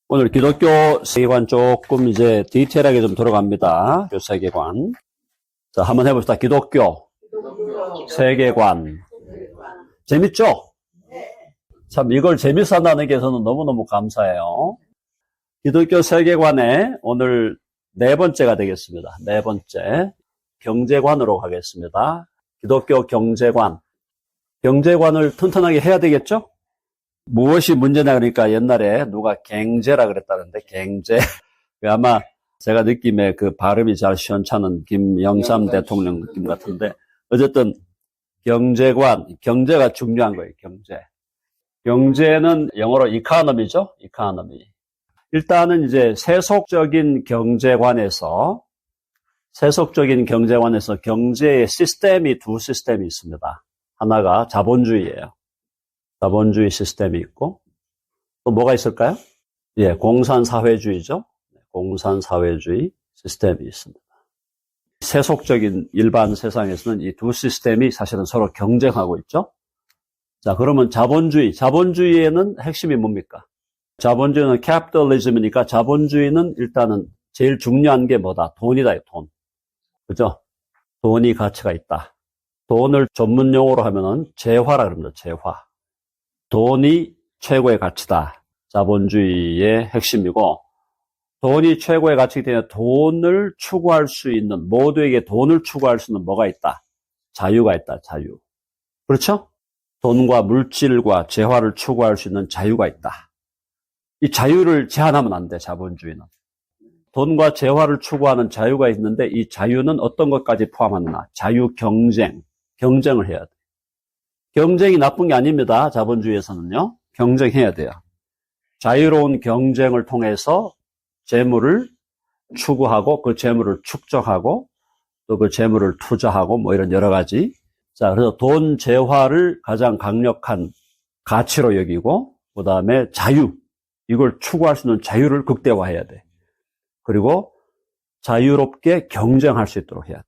오늘 기독교 세계관 조금 이제 디테일하게 좀 들어갑니다. 기독교 세계관. 자, 한번 해봅시다. 기독교 세계관. 재밌죠? 참, 이걸 재밌어 한다는 게 저는 너무너무 감사해요. 기독교 세계관의 오늘 네 번째가 되겠습니다. 네 번째. 경제관으로 가겠습니다. 기독교 경제관. 경제관을 튼튼하게 해야 되겠죠? 무엇이 문제냐 그러니까 옛날에 누가 갱제라 그랬다는데 갱제. 아마 제가 느낌에 그 발음이 잘 시원찮은 김영삼 대통령 느낌 같은데 어쨌든 경제관, 경제가 중요한 거예요. 경제. 경제는 영어로 economy죠. economy. 일단은 이제 세속적인 경제관에서 경제의 시스템이 두 시스템이 있습니다. 하나가 자본주의예요. 자본주의 시스템이 있고 또 뭐가 있을까요? 예, 공산사회주의죠. 공산사회주의 시스템이 있습니다. 세속적인 일반 세상에서는 이 두 시스템이 사실은 서로 경쟁하고 있죠. 자, 그러면 자본주의에는 핵심이 뭡니까? 자본주의는 capitalism이니까 자본주의는 일단은 제일 중요한 게 뭐다? 돈이다, 돈. 그죠? 돈이 가치가 있다. 돈을 전문 용어로 하면은 재화라 그럽니다. 재화. 돈이 최고의 가치다. 자본주의의 핵심이고, 돈이 최고의 가치이기 때문에 돈을 추구할 수 있는, 모두에게 돈을 추구할 수 있는 뭐가 있다? 자유가 있다, 자유. 그렇죠? 돈과 물질과 재화를 추구할 수 있는 자유가 있다. 이 자유를 제한하면 안 돼, 자본주의는. 돈과 재화를 추구하는 자유가 있는데 이 자유는 어떤 것까지 포함하느냐? 자유 경쟁, 경쟁을 해야 돼. 경쟁이 나쁜 게 아닙니다. 자본주의에서는요. 경쟁해야 돼요. 자유로운 경쟁을 통해서 재물을 추구하고 그 재물을 축적하고 또 그 재물을 투자하고 뭐 이런 여러 가지. 자, 그래서 돈 재화를 가장 강력한 가치로 여기고 그다음에 자유, 이걸 추구할 수 있는 자유를 극대화해야 돼. 그리고 자유롭게 경쟁할 수 있도록 해야 돼.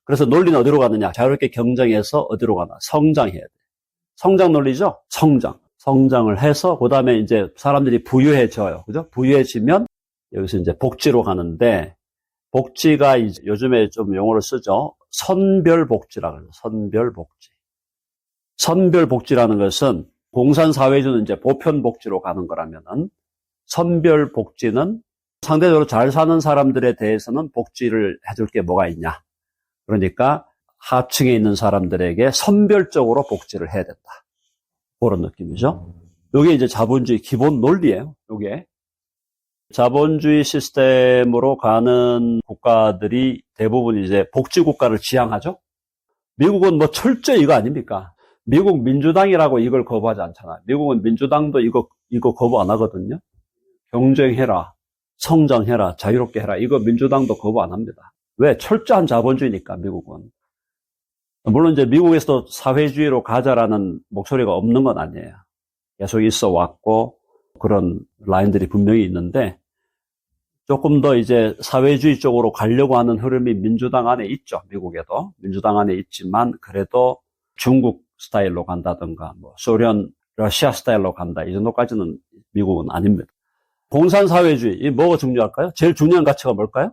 그래서 논리는 어디로 가느냐? 자유롭게 경쟁해서 어디로 가나? 성장해야 돼. 성장 논리죠? 성장을 해서, 그 다음에 이제 사람들이 부유해져요. 그죠? 부유해지면 여기서 이제 복지로 가는데, 복지가 이제 요즘에 좀 용어를 쓰죠? 선별복지라고 해요. 선별복지. 선별복지라는 것은 공산사회주는 이제 보편복지로 가는 거라면은, 선별복지는 상대적으로 잘 사는 사람들에 대해서는 복지를 해줄 게 뭐가 있냐? 그러니까 하층에 있는 사람들에게 선별적으로 복지를 해야 된다. 그런 느낌이죠. 이게 이제 자본주의 기본 논리예요. 이게 자본주의 시스템으로 가는 국가들이 대부분 이제 복지 국가를 지향하죠. 미국은 뭐 철저히 이거 아닙니까? 미국 민주당이라고 이걸 거부하지 않잖아요. 미국은 민주당도 이거 거부 안 하거든요. 경쟁해라, 성장해라, 자유롭게 해라. 이거 민주당도 거부 안 합니다. 왜? 철저한 자본주의니까, 미국은. 물론 이제 미국에서도 사회주의로 가자라는 목소리가 없는 건 아니에요. 계속 있어 왔고, 그런 라인들이 분명히 있는데, 조금 더 이제 사회주의 쪽으로 가려고 하는 흐름이 민주당 안에 있죠, 미국에도. 민주당 안에 있지만, 그래도 중국 스타일로 간다든가, 뭐, 소련, 러시아 스타일로 간다. 이 정도까지는 미국은 아닙니다. 공산사회주의, 이 뭐가 중요할까요? 제일 중요한 가치가 뭘까요?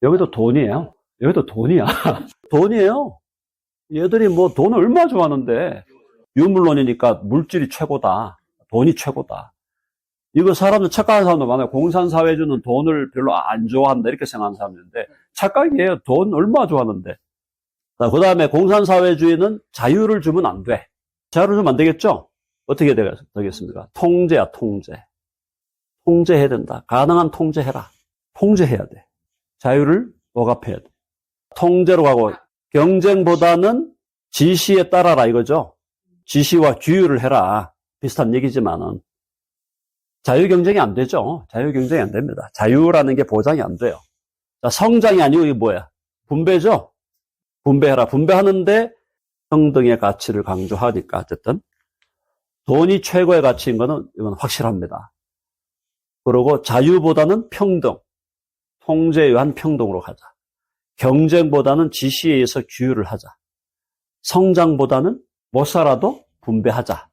여기도 돈이에요. 여기도 돈이야. 돈이에요. 얘들이 뭐 돈을 얼마나 좋아하는데 유물론이니까 물질이 최고다. 돈이 최고다. 이거 사람들 착각하는 사람도 많아요. 공산사회주는 돈을 별로 안 좋아한다 이렇게 생각하는 사람인데 착각이에요. 돈 얼마나 좋아하는데. 그 다음에 공산사회주의는 자유를 주면 안 돼. 자유를 주면 안 되겠죠? 어떻게 되겠습니까? 통제야, 통제. 통제해야 된다. 가능한 통제해라. 통제해야 돼. 자유를 억압해야 돼. 통제로 가고 경쟁보다는 지시에 따라라 이거죠. 지시와 규율을 해라. 비슷한 얘기지만은 자유 경쟁이 안 되죠. 자유 경쟁이 안 됩니다. 자유라는 게 보장이 안 돼요. 자, 성장이 아니고 이게 뭐야? 분배죠. 분배해라. 분배하는데 평등의 가치를 강조하니까 어쨌든 돈이 최고의 가치인 거는 이건 확실합니다. 그리고 자유보다는 평등. 통제에 의한 평등으로 가자. 경쟁보다는 지시에 의해서 규율을 하자. 성장보다는 못 살아도 분배하자.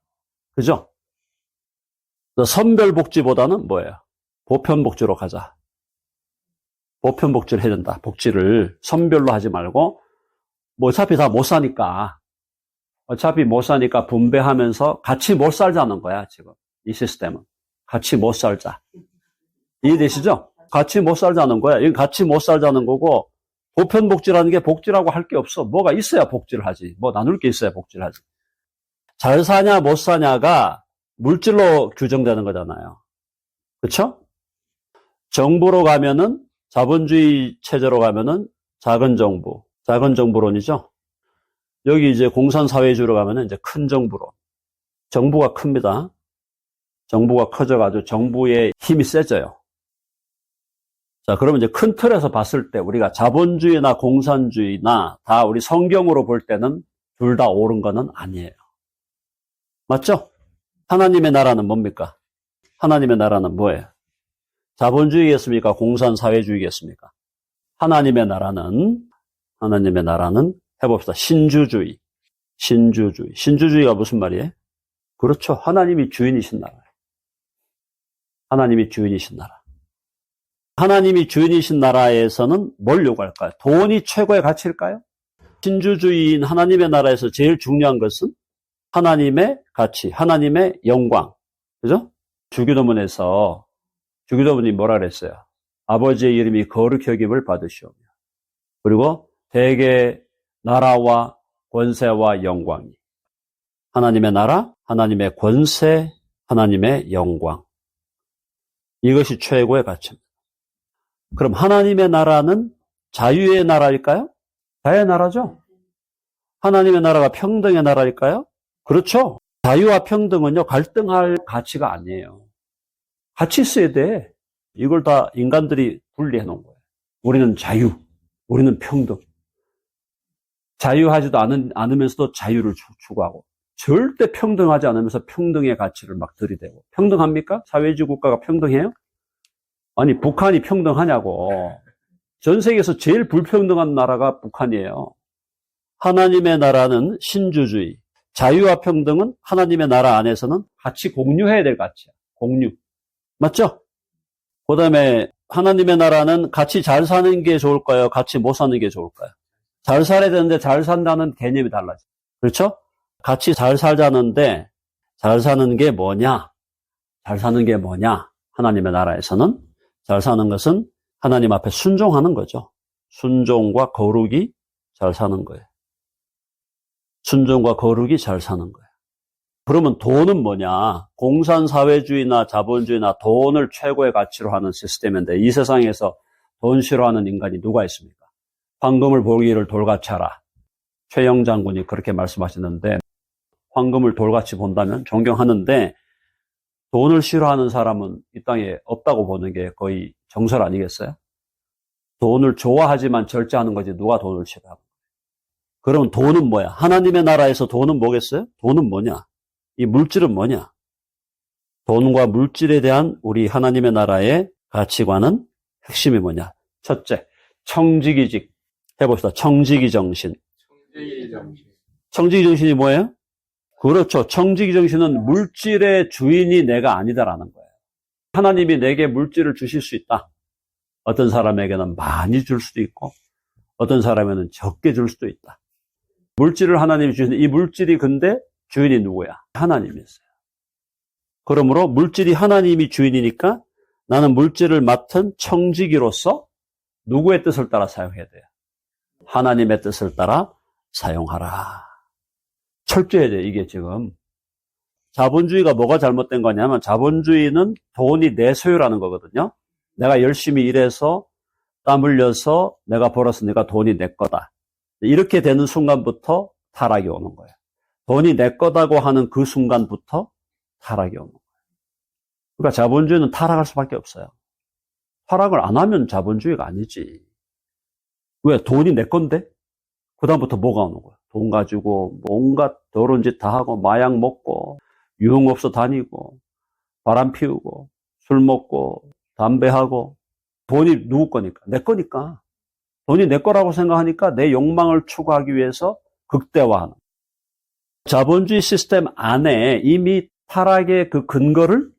그죠? 선별복지보다는 뭐예요? 보편복지로 가자. 보편복지를 해야 된다. 복지를 선별로 하지 말고 뭐 어차피 다 못 사니까 분배하면서 같이 못 살자는 거야. 지금 이 시스템은 같이 못 살자. 이해되시죠? 같이 못 살자는 거야. 이건 같이 못 살자는 거고 보편복지라는 게 복지라고 할 게 없어. 뭐가 있어야 복지를 하지. 뭐 나눌 게 있어야 복지를 하지. 잘 사냐 못 사냐가 물질로 규정되는 거잖아요. 그렇죠? 정부로 가면은 자본주의 체제로 가면은 작은 정부론이죠. 여기 이제 공산사회주의로 가면은 이제 큰 정부론. 정부가 큽니다. 정부가 커져가지고 정부의 힘이 세져요. 자, 그러면 이제 큰 틀에서 봤을 때 우리가 자본주의나 공산주의나 다 우리 성경으로 볼 때는 둘 다 옳은 거는 아니에요. 맞죠? 하나님의 나라는 뭡니까? 하나님의 나라는 뭐예요? 자본주의겠습니까? 공산사회주의겠습니까? 하나님의 나라는 해봅시다. 신주주의. 신주주의가 무슨 말이에요? 그렇죠. 하나님이 주인이신 나라예요. 하나님이 주인이신 나라. 하나님이 주인이신 나라에서는 뭘 요구할까요? 돈이 최고의 가치일까요? 신주주의인 하나님의 나라에서 제일 중요한 것은 하나님의 가치, 하나님의 영광. 그죠? 주기도문이 뭐라 그랬어요? 아버지의 이름이 거룩히 여김을 받으시오며. 그리고 대개 나라와 권세와 영광이. 하나님의 나라, 하나님의 권세, 하나님의 영광. 이것이 최고의 가치입니다. 그럼 하나님의 나라는 자유의 나라일까요? 자유의 나라죠. 하나님의 나라가 평등의 나라일까요? 그렇죠. 자유와 평등은요, 갈등할 가치가 아니에요. 같이 있어야 돼. 이걸 다 인간들이 분리해 놓은 거예요. 우리는 자유, 우리는 평등. 자유하지도 않으면서도 자유를 추구하고, 절대 평등하지 않으면서 평등의 가치를 막 들이대고. 평등합니까? 사회주의 국가가 평등해요? 아니, 북한이 평등하냐고. 전 세계에서 제일 불평등한 나라가 북한이에요. 하나님의 나라는 신주주의. 자유와 평등은 하나님의 나라 안에서는 같이 공유해야 될 가치야. 공유. 맞죠? 그 다음에 하나님의 나라는 같이 잘 사는 게 좋을까요? 같이 못 사는 게 좋을까요? 잘 살아야 되는데 잘 산다는 개념이 달라져. 그렇죠? 같이 잘 살자는데 잘 사는 게 뭐냐? 잘 사는 게 뭐냐? 하나님의 나라에서는 잘 사는 것은 하나님 앞에 순종하는 거죠. 순종과 거룩이 잘 사는 거예요. 순종과 거룩이 잘 사는 거예요. 그러면 돈은 뭐냐? 공산사회주의나 자본주의나 돈을 최고의 가치로 하는 시스템인데 이 세상에서 돈 싫어하는 인간이 누가 있습니까? 황금을 보기를 돌같이 하라. 최영 장군이 그렇게 말씀하셨는데 황금을 돌같이 본다면 존경하는데 돈을 싫어하는 사람은 이 땅에 없다고 보는 게 거의 정설 아니겠어요? 돈을 좋아하지만 절제하는 거지 누가 돈을 싫어하고. 그러면 돈은 뭐야? 하나님의 나라에서 돈은 뭐겠어요? 돈은 뭐냐? 이 물질은 뭐냐? 돈과 물질에 대한 우리 하나님의 나라의 가치관은 핵심이 뭐냐? 첫째, 청지기직. 해봅시다. 청지기 정신. 청지기 정신이 뭐예요? 그렇죠. 청지기 정신은 물질의 주인이 내가 아니다라는 거예요. 하나님이 내게 물질을 주실 수 있다. 어떤 사람에게는 많이 줄 수도 있고 어떤 사람에게는 적게 줄 수도 있다. 물질을 하나님이 주시는데 이 물질이 근데 주인이 누구야? 하나님이었어요. 그러므로 물질이 하나님이 주인이니까 나는 물질을 맡은 청지기로서 누구의 뜻을 따라 사용해야 돼요? 하나님의 뜻을 따라 사용하라. 철저해야 돼요. 이게 지금 자본주의가 뭐가 잘못된 거냐면 자본주의는 돈이 내 소유라는 거거든요. 내가 열심히 일해서 땀 흘려서 내가 벌었으니까 돈이 내 거다. 이렇게 되는 순간부터 타락이 오는 거예요. 돈이 내 거다고 하는 그 순간부터 타락이 오는 거예요. 그러니까 자본주의는 타락할 수밖에 없어요. 타락을 안 하면 자본주의가 아니지. 왜? 돈이 내 건데? 그 다음부터 뭐가 오는 거야? 돈 가지고 온갖 더러운 짓 다 하고 마약 먹고 유흥업소 다니고 바람 피우고 술 먹고 담배하고 돈이 누구 거니까? 내 거니까. 돈이 내 거라고 생각하니까 내 욕망을 추구하기 위해서 극대화하는. 자본주의 시스템 안에 이미 타락의 그 근거를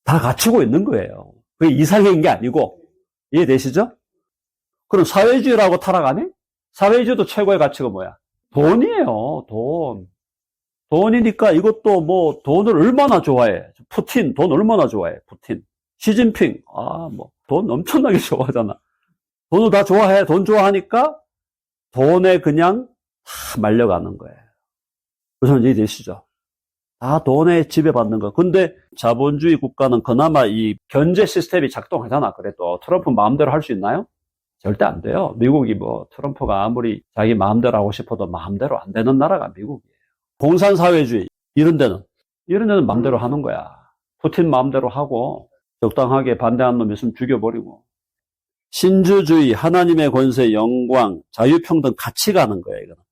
다 갖추고 있는 거예요. 그게 이상인 게 아니고, 이해되시죠? 그럼 사회주의라고 타락하니? 사회주의도 최고의 가치가 뭐야? 돈이에요, 돈. 돈이니까 이것도 뭐 돈을 얼마나 좋아해. 푸틴 돈 얼마나 좋아해. 푸틴. 시진핑 돈 엄청나게 좋아하잖아. 돈을 다 좋아해. 돈 좋아하니까 돈에 그냥 다 말려가는 거예요. 그래서 이해되시죠? 다 돈에 지배받는 거. 근데 자본주의 국가는 그나마 이 견제 시스템이 작동하잖아. 그래도 트럼프 마음대로 할 수 있나요? 절대 안 돼요. 미국이 뭐 트럼프가 아무리 자기 마음대로 하고 싶어도 마음대로 안 되는 나라가 미국이에요. 공산사회주의 이런 데는 마음대로 하는 거야. 푸틴 마음대로 하고 적당하게 반대하는 놈 있으면 죽여버리고. 신주주의, 하나님의 권세, 영광, 자유평등 같이 가는 거예요. 이거는.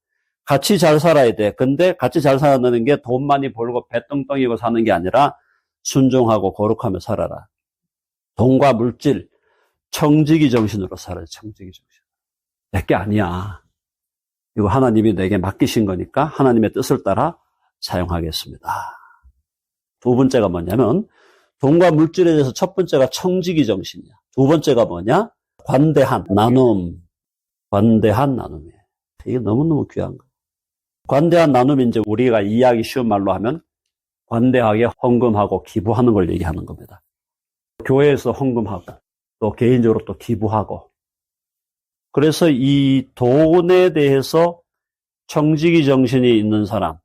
같이 잘 살아야 돼. 근데 같이 잘 살아내는 게 돈 많이 벌고 배 떵떵이고 사는 게 아니라 순종하고 거룩하며 살아라. 돈과 물질, 청지기 정신으로 살아요. 청지기 정신. 내게 아니야. 이거 하나님이 내게 맡기신 거니까 하나님의 뜻을 따라 사용하겠습니다. 두 번째가 뭐냐면 돈과 물질에 대해서 첫 번째가 청지기 정신이야. 두 번째가 뭐냐? 관대한 나눔. 관대한 나눔이에요. 이게 너무너무 귀한 거예요. 관대한 나눔이 이제 우리가 이해하기 쉬운 말로 하면 관대하게 헌금하고 기부하는 걸 얘기하는 겁니다. 교회에서 헌금하고 또 개인적으로 또 기부하고. 그래서 이 돈에 대해서 청지기 정신이 있는 사람,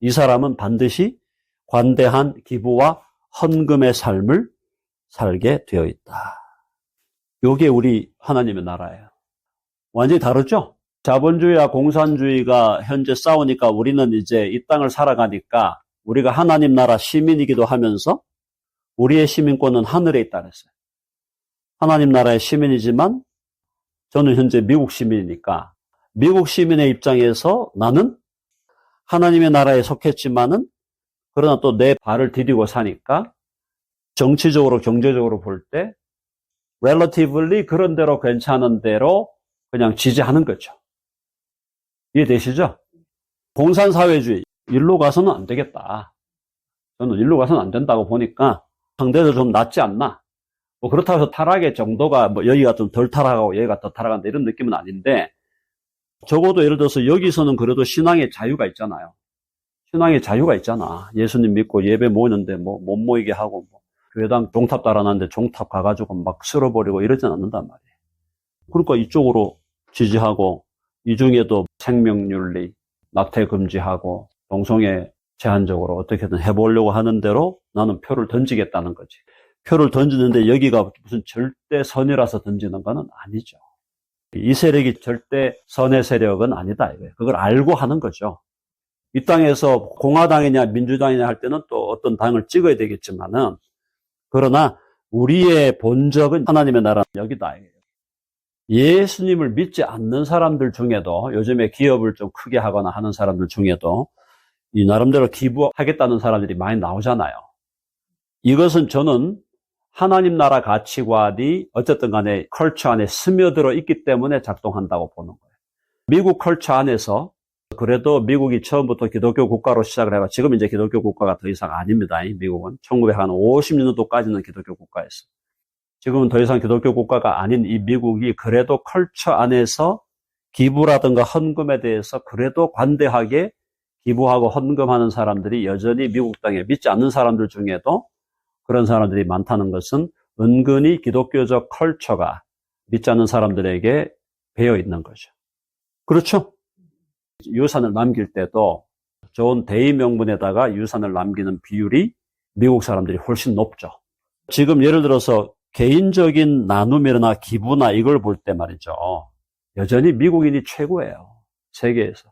이 사람은 반드시 관대한 기부와 헌금의 삶을 살게 되어 있다. 이게 우리 하나님의 나라예요. 완전히 다르죠? 자본주의와 공산주의가 현재 싸우니까 우리는 이제 이 땅을 살아가니까 우리가 하나님 나라 시민이기도 하면서 우리의 시민권은 하늘에 있다 그랬어요. 하나님 나라의 시민이지만 저는 현재 미국 시민이니까 미국 시민의 입장에서 나는 하나님의 나라에 속했지만은 그러나 또 내 발을 디디고 사니까 정치적으로 경제적으로 볼 때 relatively 그런 대로 괜찮은 대로 그냥 지지하는 거죠. 이해되시죠? 공산사회주의 일로 가서는 안 되겠다. 저는 일로 가서는 안 된다고 보니까 상대도 좀 낫지 않나. 뭐 그렇다고 해서 타락의 정도가 뭐 여기가 좀 덜 타락하고 여기가 더 타락한다 이런 느낌은 아닌데 적어도 예를 들어서 여기서는 그래도 신앙의 자유가 있잖아요. 신앙의 자유가 있잖아. 예수님 믿고 예배 모이는데 뭐 못 모이게 하고 뭐 교회당 종탑 달아놨는데 종탑 가가지고 막 쓸어버리고 이러진 않는단 말이에요. 그러니까 이쪽으로 지지하고 이 중에도 생명윤리, 낙태 금지하고 동성애 제한적으로 어떻게든 해보려고 하는 대로 나는 표를 던지겠다는 거지. 표를 던지는데 여기가 무슨 절대 선이라서 던지는 건 아니죠. 이 세력이 절대 선의 세력은 아니다 이거예요. 그걸 알고 하는 거죠. 이 땅에서 공화당이냐 민주당이냐 할 때는 또 어떤 당을 찍어야 되겠지만은 그러나 우리의 본적은 하나님의 나라는 여기다. 예수님을 믿지 않는 사람들 중에도 요즘에 기업을 좀 크게 하거나 하는 사람들 중에도 이 나름대로 기부하겠다는 사람들이 많이 나오잖아요. 이것은 저는 하나님 나라 가치관이 어쨌든 간에 컬처 안에 스며들어 있기 때문에 작동한다고 보는 거예요. 미국 컬처 안에서 그래도 미국이 처음부터 기독교 국가로 시작을 해가 지금 이제 기독교 국가가 더 이상 아닙니다. 미국은 1950년도까지는 기독교 국가였어요. 지금은 더 이상 기독교 국가가 아닌 이 미국이 그래도 컬처 안에서 기부라든가 헌금에 대해서 그래도 관대하게 기부하고 헌금하는 사람들이 여전히 미국 땅에 믿지 않는 사람들 중에도 그런 사람들이 많다는 것은 은근히 기독교적 컬처가 믿지 않는 사람들에게 배어 있는 거죠. 그렇죠? 유산을 남길 때도 좋은 대의 명분에다가 유산을 남기는 비율이 미국 사람들이 훨씬 높죠. 지금 예를 들어서 개인적인 나눔이나 기부나 이걸 볼 때 말이죠. 여전히 미국인이 최고예요. 세계에서.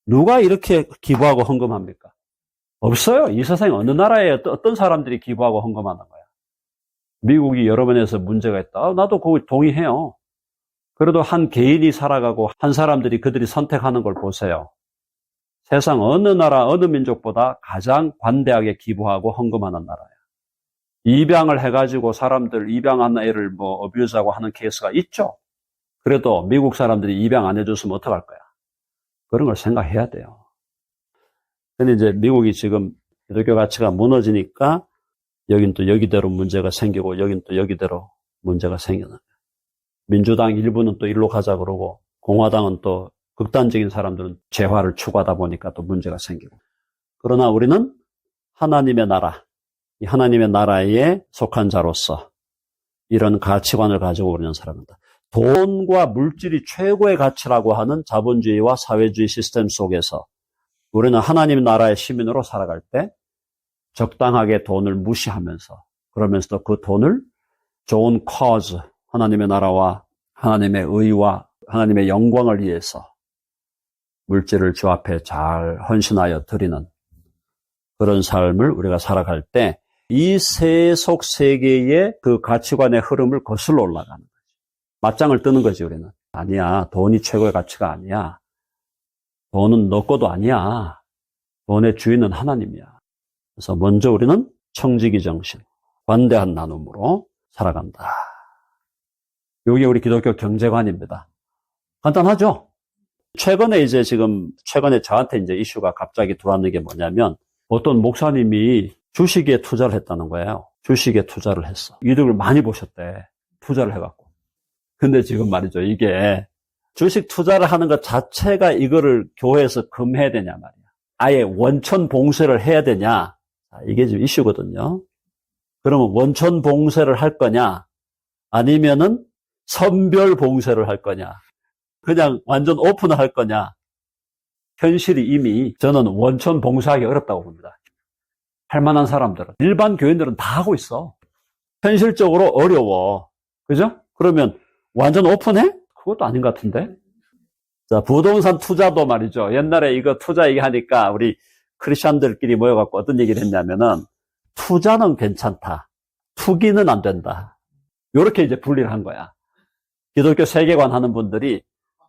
누가 이렇게 기부하고 헌금합니까? 없어요. 이 세상에 어느 나라에 어떤 사람들이 기부하고 헌금하는 거야. 미국이 여러 면에서 문제가 있다. 나도 거기 동의해요. 그래도 한 개인이 살아가고 한 사람들이 그들이 선택하는 걸 보세요. 세상 어느 나라, 어느 민족보다 가장 관대하게 기부하고 헌금하는 나라예요. 입양을 해가지고 사람들 입양한 애를 뭐 어뷰즈하고 하는 케이스가 있죠. 그래도 미국 사람들이 입양 안 해줬으면 어떡할 거야. 그런 걸 생각해야 돼요. 근데 이제 미국이 지금 기독교 가치가 무너지니까 여긴 또 여기대로 문제가 생기고 여긴 또 여기대로 문제가 생기는 거예요. 민주당 일부는 또 일로 가자 그러고 공화당은 또 극단적인 사람들은 재화를 추구하다 보니까 또 문제가 생기고. 그러나 우리는 하나님의 나라, 이 하나님의 나라에 속한 자로서 이런 가치관을 가지고 오는 사람입니다. 돈과 물질이 최고의 가치라고 하는 자본주의와 사회주의 시스템 속에서 우리는 하나님 나라의 시민으로 살아갈 때 적당하게 돈을 무시하면서 그러면서도 그 돈을 좋은 cause, 하나님의 나라와 하나님의 의와 하나님의 영광을 위해서 물질을 주 앞에 잘 헌신하여 드리는 그런 삶을 우리가 살아갈 때 이 세속 세계의 그 가치관의 흐름을 거슬러 올라가는 거지. 맞짱을 뜨는 거지, 우리는. 아니야. 돈이 최고의 가치가 아니야. 돈은 너 것도 아니야. 돈의 주인은 하나님이야. 그래서 먼저 우리는 청지기 정신, 관대한 나눔으로 살아간다. 이게 우리 기독교 경제관입니다. 간단하죠? 최근에 저한테 이제 이슈가 갑자기 들어왔는 게 뭐냐면 어떤 목사님이 주식에 투자를 했다는 거예요. 주식에 투자를 했어. 이득을 많이 보셨대. 투자를 해갖고. 근데 지금 말이죠. 이게 주식 투자를 하는 것 자체가 이거를 교회에서 금해야 되냐 말이야. 아예 원천 봉쇄를 해야 되냐. 이게 지금 이슈거든요. 그러면 원천 봉쇄를 할 거냐? 아니면은 선별 봉쇄를 할 거냐? 그냥 완전 오픈을 할 거냐? 현실이 이미 저는 원천 봉쇄하기 어렵다고 봅니다. 할 만한 사람들은. 일반 교인들은 다 하고 있어. 현실적으로 어려워. 그죠? 그러면 완전 오픈해? 그것도 아닌 것 같은데. 자, 부동산 투자도 말이죠. 옛날에 이거 투자 얘기하니까 우리 크리스천들끼리 모여갖고 어떤 얘기를 했냐면은 투자는 괜찮다. 투기는 안 된다. 요렇게 이제 분리를 한 거야. 기독교 세계관 하는 분들이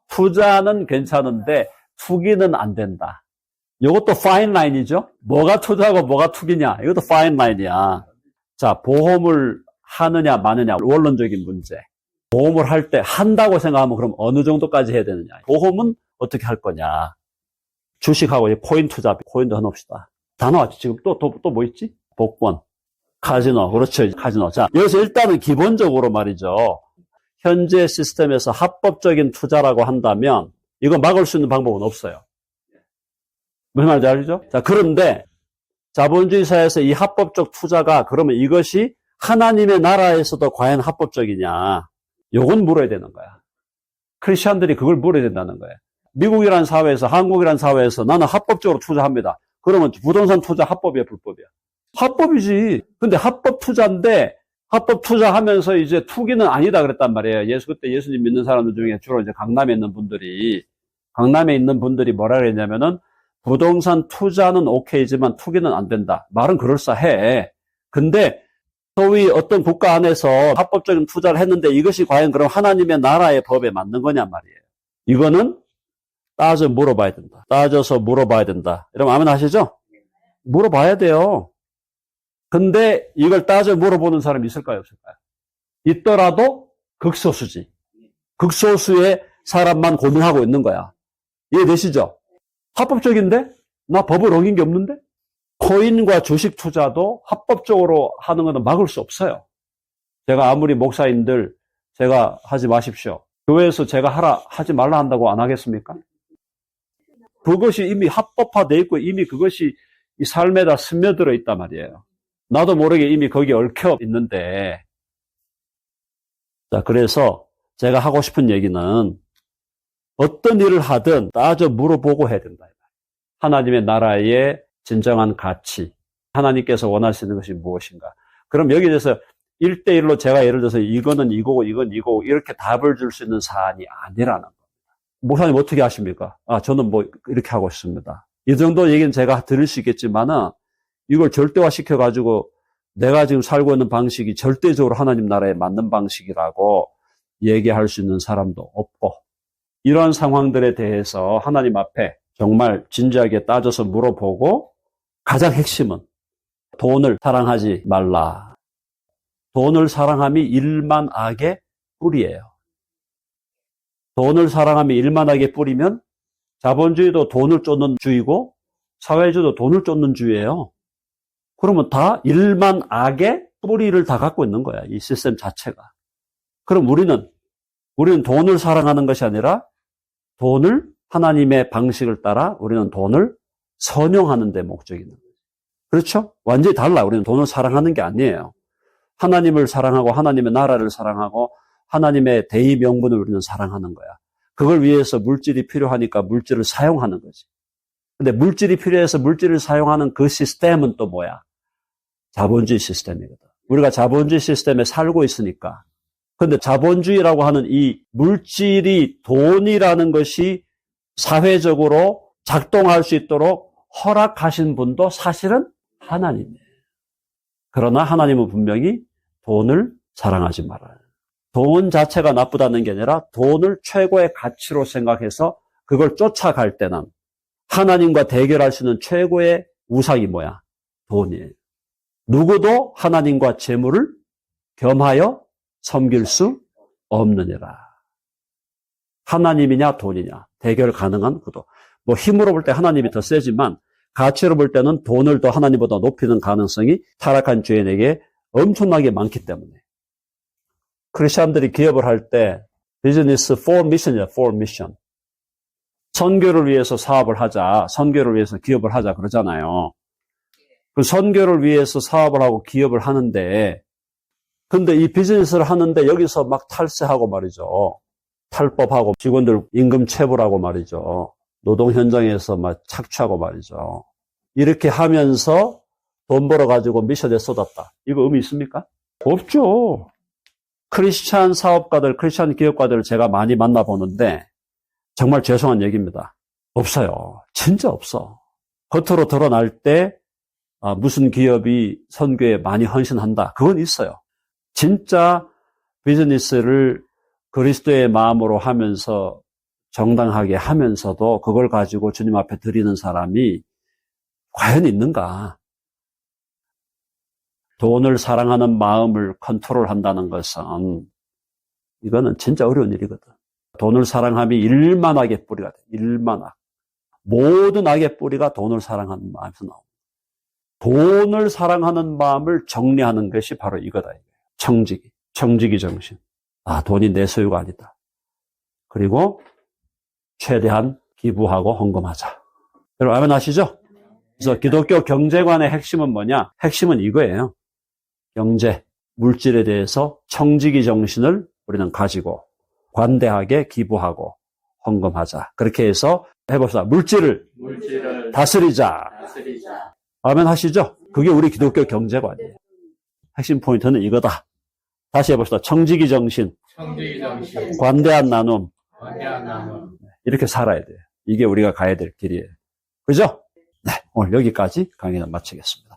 투자는 괜찮은데 투기는 안 된다. 이것도 파인 라인이죠. 뭐가 투자고 뭐가 투기냐. 이것도 파인 라인이야. 자, 보험을 하느냐 마느냐 원론적인 문제. 보험을 할 때 한다고 생각하면 그럼 어느 정도까지 해야 되느냐. 보험은 어떻게 할 거냐. 주식하고 코인 투자, 코인도 해놓읍시다. 다 나왔지. 지금 또 뭐 있지? 복권, 카지노. 그렇죠. 카지노. 자, 여기서 일단은 기본적으로 말이죠. 현재 시스템에서 합법적인 투자라고 한다면 이거 막을 수 있는 방법은 없어요. 무슨 말인지 알죠? 자, 그런데 자본주의 사회에서 이 합법적 투자가 그러면 이것이 하나님의 나라에서도 과연 합법적이냐? 요건 물어야 되는 거야. 크리스천들이 그걸 물어야 된다는 거예요. 미국이라는 사회에서, 한국이라는 사회에서 나는 합법적으로 투자합니다. 그러면 부동산 투자 합법이야, 불법이야? 합법이지. 근데 합법 투자인데 합법 투자하면서 이제 투기는 아니다 그랬단 말이에요. 그때 예수님 믿는 사람들 중에 주로 이제 강남에 있는 분들이 뭐라 그랬냐면은 부동산 투자는 오케이지만 투기는 안 된다. 말은 그럴싸해. 근데 소위 어떤 국가 안에서 합법적인 투자를 했는데 이것이 과연 그럼 하나님의 나라의 법에 맞는 거냐 말이에요. 이거는 따져 물어봐야 된다. 따져서 물어봐야 된다. 여러분 아멘 하시죠? 물어봐야 돼요. 근데 이걸 따져 물어보는 사람이 있을까요? 없을까요? 있더라도 극소수지. 극소수의 사람만 고민하고 있는 거야. 이해되시죠? 합법적인데? 나 법을 어긴 게 없는데? 코인과 주식 투자도 합법적으로 하는 것은 막을 수 없어요. 제가 아무리 목사님들 제가 하지 마십시오. 교회에서 제가 하지 말라 한다고 안 하겠습니까? 그것이 이미 합법화되어 있고 이미 그것이 이 삶에다 스며들어 있단 말이에요. 나도 모르게 이미 거기에 얽혀 있는데. 자, 그래서 제가 하고 싶은 얘기는 어떤 일을 하든 따져 물어보고 해야 된다. 하나님의 나라의 진정한 가치, 하나님께서 원하시는 것이 무엇인가. 그럼 여기에 대해서 1대1로 제가 예를 들어서 이거는 이거고 이건 이거고 이렇게 답을 줄 수 있는 사안이 아니라는 겁니다. 목사님 어떻게 하십니까? 저는 뭐 이렇게 하고 있습니다. 이 정도 얘기는 제가 들을 수 있겠지만은 이걸 절대화시켜가지고 내가 지금 살고 있는 방식이 절대적으로 하나님 나라에 맞는 방식이라고 얘기할 수 있는 사람도 없고 이런 상황들에 대해서 하나님 앞에 정말 진지하게 따져서 물어보고 가장 핵심은 돈을 사랑하지 말라. 돈을 사랑함이 일만 악의 뿌리예요. 돈을 사랑함이 일만 악의 뿌리면 자본주의도 돈을 쫓는 주의고 사회주의도 돈을 쫓는 주의예요. 그러면 다 일만 악의 뿌리를 다 갖고 있는 거야. 이 시스템 자체가. 그럼 우리는 돈을 사랑하는 것이 아니라 돈을 하나님의 방식을 따라 우리는 돈을 선용하는 데 목적이 있는 거예요. 그렇죠? 완전히 달라. 우리는 돈을 사랑하는 게 아니에요. 하나님을 사랑하고 하나님의 나라를 사랑하고 하나님의 대의 명분을 우리는 사랑하는 거야. 그걸 위해서 물질이 필요하니까 물질을 사용하는 거지. 근데 물질이 필요해서 물질을 사용하는 그 시스템은 또 뭐야? 자본주의 시스템이거든. 우리가 자본주의 시스템에 살고 있으니까. 근데 자본주의라고 하는 이 물질이 돈이라는 것이 사회적으로 작동할 수 있도록 허락하신 분도 사실은 하나님이에요. 그러나 하나님은 분명히 돈을 사랑하지 말아요. 돈 자체가 나쁘다는 게 아니라 돈을 최고의 가치로 생각해서 그걸 쫓아갈 때는 하나님과 대결할 수 있는 최고의 우상이 뭐야? 돈이에요. 누구도 하나님과 재물을 겸하여 섬길 수 없느니라. 하나님이냐 돈이냐 대결 가능한 구도. 뭐 힘으로 볼 때 하나님이 더 세지만 가치로 볼 때는 돈을 더 하나님보다 높이는 가능성이 타락한 죄인에게 엄청나게 많기 때문에. 크리스천들이 기업을 할 때 비즈니스 for mission이야, for mission. 선교를 위해서 사업을 하자, 선교를 위해서 기업을 하자 그러잖아요. 그 선교를 위해서 사업을 하고 기업을 하는데, 근데 이 비즈니스를 하는데 여기서 막 탈세하고 말이죠. 탈법하고 직원들 임금 체불하고 말이죠. 노동 현장에서 막 착취하고 말이죠. 이렇게 하면서 돈 벌어가지고 미션에 쏟았다. 이거 의미 있습니까? 없죠. 크리스찬 사업가들, 크리스찬 기업가들을 제가 많이 만나보는데 정말 죄송한 얘기입니다. 없어요. 진짜 없어. 겉으로 드러날 때 무슨 기업이 선교에 많이 헌신한다. 그건 있어요. 진짜 비즈니스를 그리스도의 마음으로 하면서 정당하게 하면서도 그걸 가지고 주님 앞에 드리는 사람이 과연 있는가? 돈을 사랑하는 마음을 컨트롤한다는 것은 이거는 진짜 어려운 일이거든. 돈을 사랑함이 일만악의 뿌리가 돼. 일만악. 모든 악의 뿌리가 돈을 사랑하는 마음에서 나옵니다. 돈을 사랑하는 마음을 정리하는 것이 바로 이거다. 청지기 정신. 돈이 내 소유가 아니다. 그리고 최대한 기부하고 헌금하자. 여러분 아멘 하시죠? 그래서 기독교 경제관의 핵심은 뭐냐? 핵심은 이거예요. 경제, 물질에 대해서 청지기 정신을 우리는 가지고 관대하게 기부하고 헌금하자. 그렇게 해서 해봅시다. 물질을 다스리자. 아멘 하시죠? 그게 우리 기독교 경제관이에요. 핵심 포인트는 이거다. 다시 해봅시다. 청지기 정신. 관대한 나눔. 이렇게 살아야 돼요. 이게 우리가 가야 될 길이에요. 그죠? 네, 오늘 여기까지 강의는 마치겠습니다.